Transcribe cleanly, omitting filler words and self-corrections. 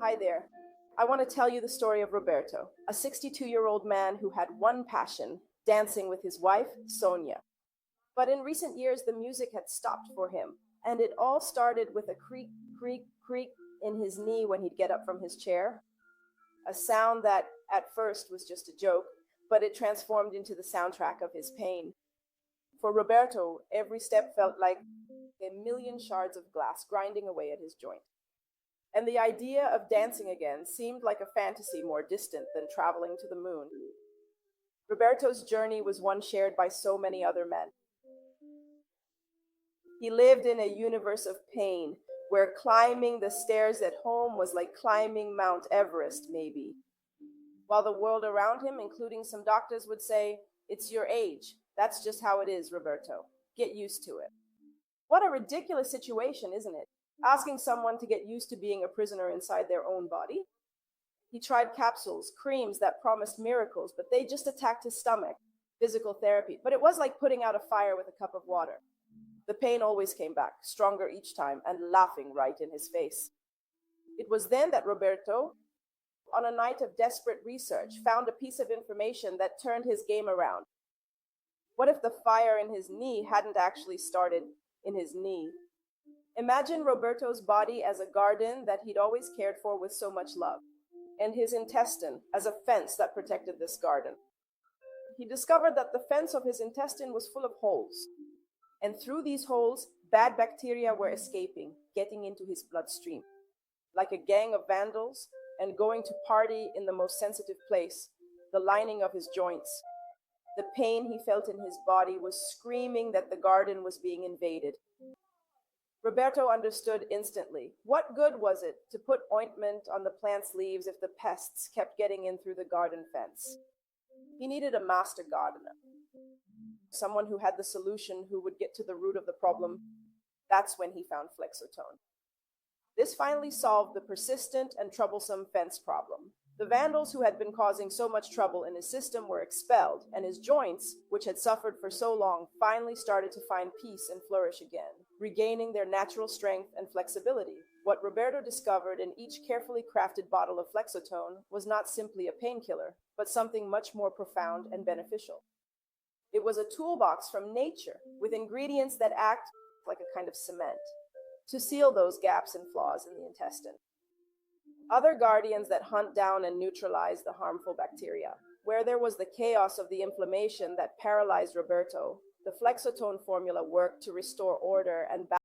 Hi there. I want to tell you the story of Roberto, a 62-year-old man who had one passion, dancing with his wife, Sonia. But in recent years, the music had stopped for him, and it all started with a creak, creak, creak in his knee when he'd get up from his chair, a sound that at first was just a joke, but it transformed into the soundtrack of his pain. For Roberto, every step felt like a million shards of glass grinding away at his joint. And the idea of dancing again seemed like a fantasy more distant than traveling to the moon. Roberto's journey was one shared by so many other men. He lived in a universe of pain where climbing the stairs at home was like climbing Mount Everest, maybe. While the world around him, including some doctors, would say, "It's your age. That's just how it is, Roberto. Get used to it." What a ridiculous situation, isn't it? Asking someone to get used to being a prisoner inside their own body. He tried capsules, creams that promised miracles, but they just attacked his stomach. Physical therapy. But it was like putting out a fire with a cup of water. The pain always came back, stronger each time, and laughing right in his face. It was then that Roberto, on a night of desperate research, found a piece of information that turned his game around. What if the fire in his knee hadn't actually started in his knee? Imagine Roberto's body as a garden that he'd always cared for with so much love, and his intestine as a fence that protected this garden. He discovered that the fence of his intestine was full of holes, and through these holes, bad bacteria were escaping, getting into his bloodstream, like a gang of vandals, and going to party in the most sensitive place, the lining of his joints. The pain he felt in his body was screaming that the garden was being invaded. Roberto understood instantly. What good was it to put ointment on the plant's leaves if the pests kept getting in through the garden fence? He needed a master gardener, someone who had the solution, who would get to the root of the problem. That's when he found Flexotone. This finally solved the persistent and troublesome fence problem. The vandals who had been causing so much trouble in his system were expelled, and his joints, which had suffered for so long, finally started to find peace and flourish again, regaining their natural strength and flexibility. What Roberto discovered in each carefully crafted bottle of Flexotone was not simply a painkiller, but something much more profound and beneficial. It was a toolbox from nature, with ingredients that act like a kind of cement, to seal those gaps and flaws in the intestine. Other guardians that hunt down and neutralize the harmful bacteria. Where there was the chaos of the inflammation that paralyzed Roberto, the Flexotone formula worked to restore order and balance.